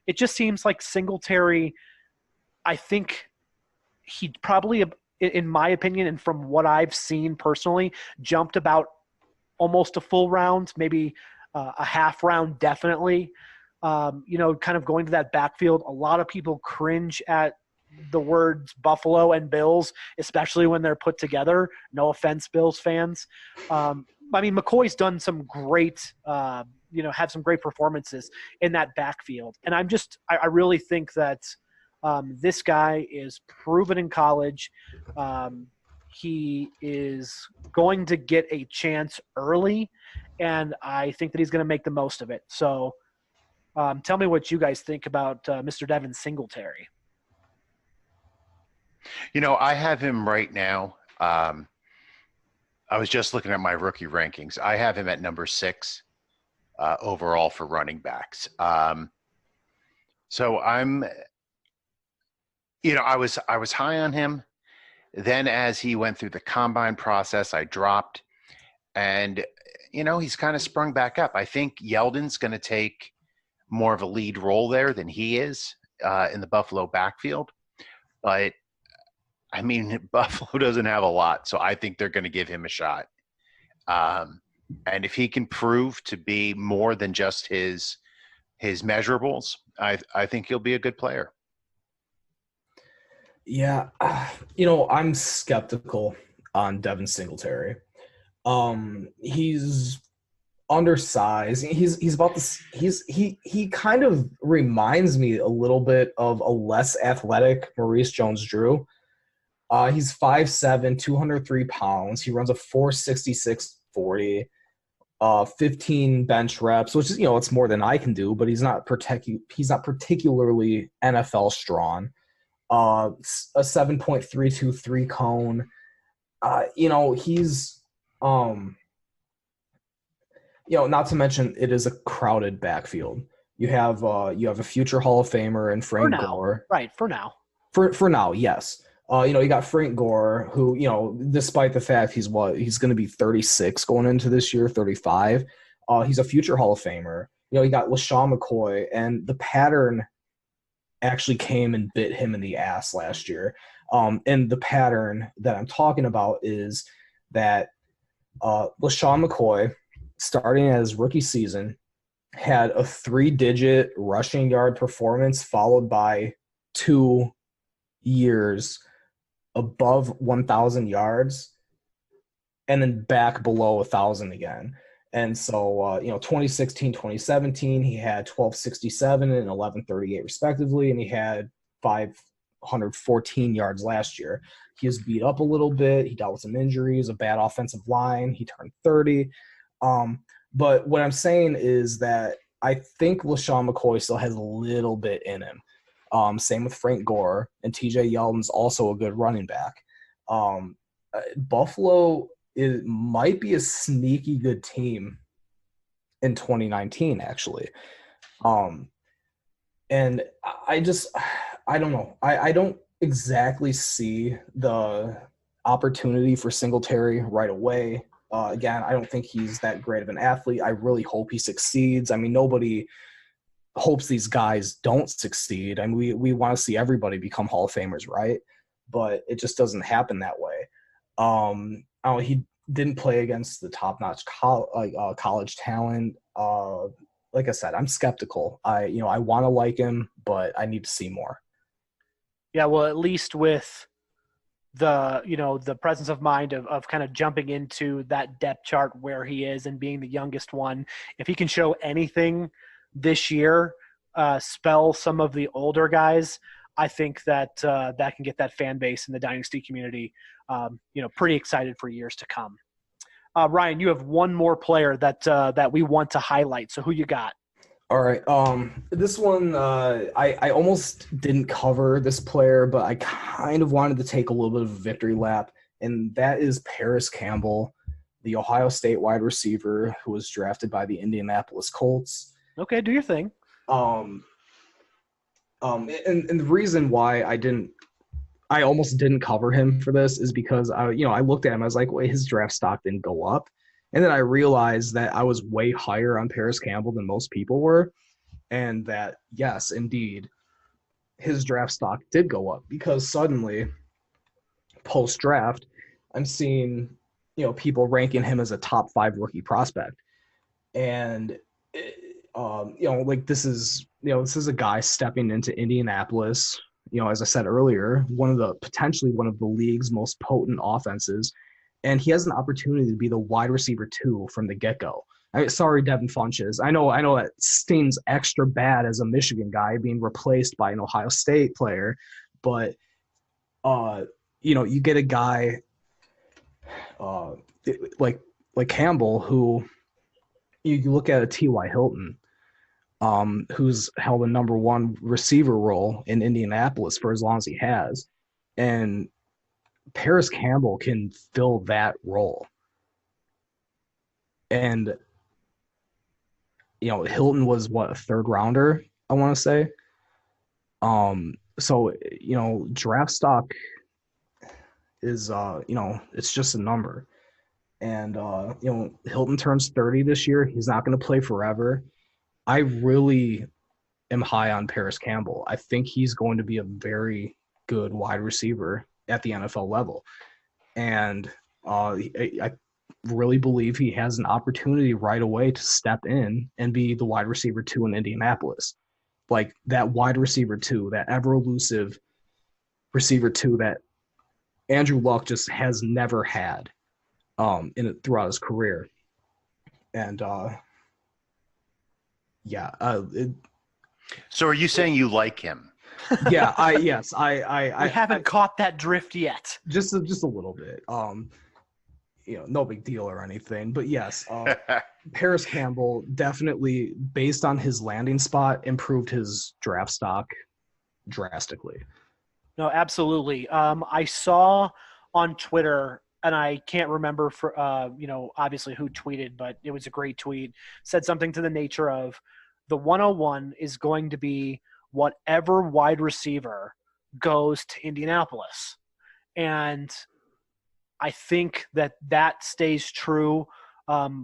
It just seems like Singletary, I think he probably, in my opinion and from what I've seen personally, jumped about almost a full round, maybe a half round definitely. Kind of going to that backfield, a lot of people cringe at the words Buffalo and Bills, especially when they're put together. No offense, Bills fans. McCoy's done some great, have some great performances in that backfield. And I really think that this guy is proven in college. He is going to get a chance early, and I think that he's going to make the most of it. So tell me what you guys think about Mr. Devin Singletary. I have him right now. I was just looking at my rookie rankings. I have him at number 6 overall for running backs. So I'm, I was high on him. Then as he went through the combine process, I dropped. And, he's kind of sprung back up. I think Yeldon's going to take more of a lead role there than he is in the Buffalo backfield. But Buffalo doesn't have a lot, so I think they're going to give him a shot. And if he can prove to be more than just his measurables, I think he'll be a good player. Yeah, I'm skeptical on Devin Singletary. He's undersized. He's about this. He kind of reminds me a little bit of a less athletic Maurice Jones-Drew. He's 5'7", 203 pounds. He runs a 4.66 40, 15 bench reps, which is, it's more than I can do, but he's not particularly NFL strong. A 7.323 cone. He's not to mention it is a crowded backfield. You have a future Hall of Famer in Frank Gore. Right, for now. For now, yes. You got Frank Gore, who, despite the fact he's going to be 36 going into this year, 35, he's a future Hall of Famer. You got LaShawn McCoy, and the pattern actually came and bit him in the ass last year. And the pattern that I'm talking about is that LaShawn McCoy, starting at his rookie season, had a 3-digit rushing yard performance followed by 2 years above 1,000 yards and then back below 1,000 again. And so, 2016, 2017, he had 1,267 and 1,138 respectively, and he had 514 yards last year. He was beat up a little bit. He dealt with some injuries, a bad offensive line. He turned 30. But what I'm saying is that I think LaShawn McCoy still has a little bit in him. Same with Frank Gore, and TJ Yeldon's also a good running back. Buffalo might be a sneaky good team in 2019, actually. And I don't know. I don't exactly see the opportunity for Singletary right away. Again, I don't think he's that great of an athlete. I really hope he succeeds. Nobody hopes these guys don't succeed. We want to see everybody become Hall of Famers, right? But it just doesn't happen that way. He didn't play against the top-notch college talent. Like I said, I'm skeptical. I want to like him, but I need to see more. Yeah, well, at least with the presence of mind of kind of jumping into that depth chart where he is and being the youngest one, if he can show anything this year, spell some of the older guys, I think that that can get that fan base in the Dynasty community, pretty excited for years to come. Ryan, you have one more player that we want to highlight. So who you got? All right. This one, I almost didn't cover this player, but I kind of wanted to take a little bit of a victory lap, and that is Paris Campbell, the Ohio State wide receiver who was drafted by the Indianapolis Colts. Okay, do your thing. And the reason why I I almost didn't cover him for this is because I looked at him. I was like, wait, his draft stock didn't go up. And then I realized that I was way higher on Paris Campbell than most people were. And that, yes, indeed, his draft stock did go up because suddenly, post-draft, I'm seeing, people ranking him as a top 5 rookie prospect. And, this is a guy stepping into Indianapolis, as I said earlier, potentially one of the league's most potent offenses. And he has an opportunity to be the wide receiver 2 from the get-go. Sorry, Devin Funches. I know that stings extra bad as a Michigan guy being replaced by an Ohio State player, but you get a guy like Campbell who you look at a T.Y. Hilton, who's held a number 1 receiver role in Indianapolis for as long as he has, and Paris Campbell can fill that role. And Hilton was a 3rd rounder, I want to say. So draft stock is it's just a number. And Hilton turns 30 this year. He's not going to play forever. I really am high on Paris Campbell. I think he's going to be a very good wide receiver at the NFL level. And I really believe he has an opportunity right away to step in and be the wide receiver 2 in Indianapolis. Like that wide receiver 2, that ever elusive receiver 2 that Andrew Luck just has never had throughout his career. And so are you saying you like him? Yeah, I haven't caught that drift yet. Just a little bit. No big deal or anything. But yes, Paris Campbell definitely, based on his landing spot, improved his draft stock drastically. No, absolutely. I saw on Twitter, and I can't remember for obviously who tweeted, but it was a great tweet. Said something to the nature of the 101 is going to be whatever wide receiver goes to Indianapolis. And I think that stays true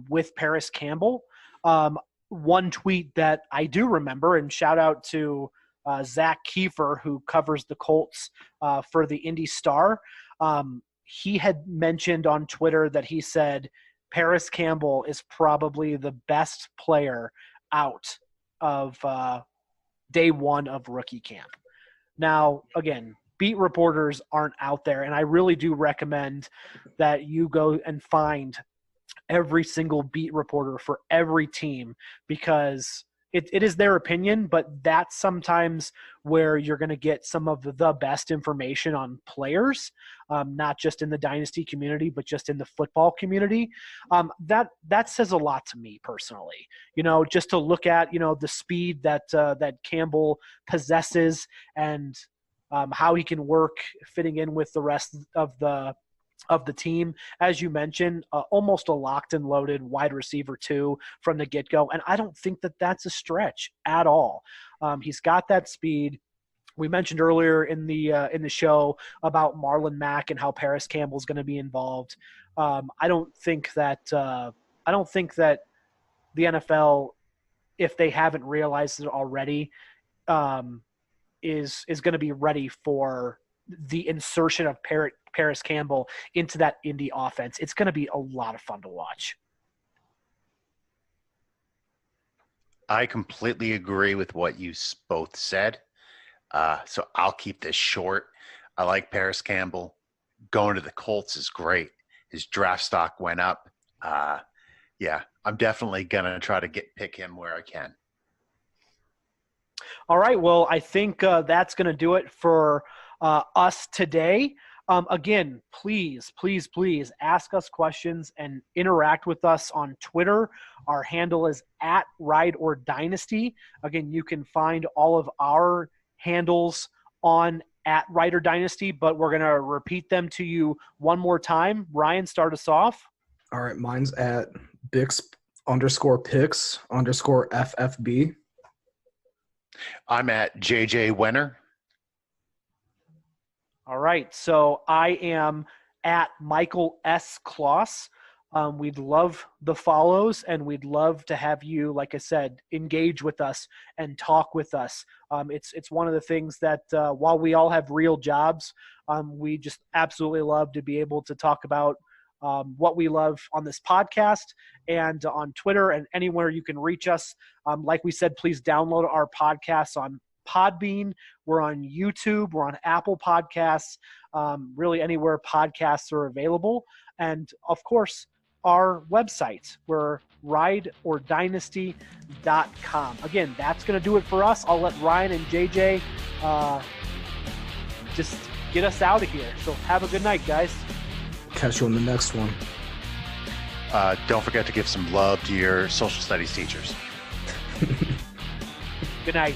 with Paris Campbell. One tweet that I do remember, and shout out to Zach Kiefer, who covers the Colts for the Indy Star. He had mentioned on Twitter that he said Paris Campbell is probably the best player out of day 1 of rookie camp. Now, again, beat reporters aren't out there, and I really do recommend that you go and find every single beat reporter for every team, because it is their opinion, but that's sometimes where you're going to get some of the best information on players, not just in the Dynasty community, but just in the football community. That says a lot to me personally, just to look at, the speed that Campbell possesses and how he can work fitting in with the rest of the team. As you mentioned, almost a locked and loaded wide receiver 2 from the get-go. And I don't think that that's a stretch at all. He's got that speed. We mentioned earlier in the show about Marlon Mack and how Paris Campbell's going to be involved. I don't think that the NFL, if they haven't realized it already, is going to be ready for the insertion of Paris Campbell into that Indy offense. It's going to be a lot of fun to watch. I completely agree with what you both said. So I'll keep this short. I like Paris Campbell. Going to the Colts is great. His draft stock went up. I'm definitely going to try to pick him where I can. All right. Well, I think that's going to do it for us today. Again, please ask us questions and interact with us on Twitter. Our handle is @RideOrDynasty. Again, you can find all of our handles on @RideOrDynasty, but we're going to repeat them to you one more time. Ryan, start us off. All right. Mine's @Bix_Picks_FFB. I'm @JJ Winner. All right. So I am at Michael S. Kloss. We'd love the follows, and we'd love to have you, like I said, engage with us and talk with us. It's one of the things that while we all have real jobs, we just absolutely love to be able to talk about what we love on this podcast and on Twitter and anywhere you can reach us. Like we said, please download our podcasts on Podbean. We're on YouTube. We're on Apple Podcasts. Really anywhere podcasts are available. And of course, our website. We're rideordynasty.com. Again, that's going to do it for us. I'll let Ryan and JJ just get us out of here. So have a good night, guys. Catch you on the next one. Don't forget to give some love to your social studies teachers. Good night.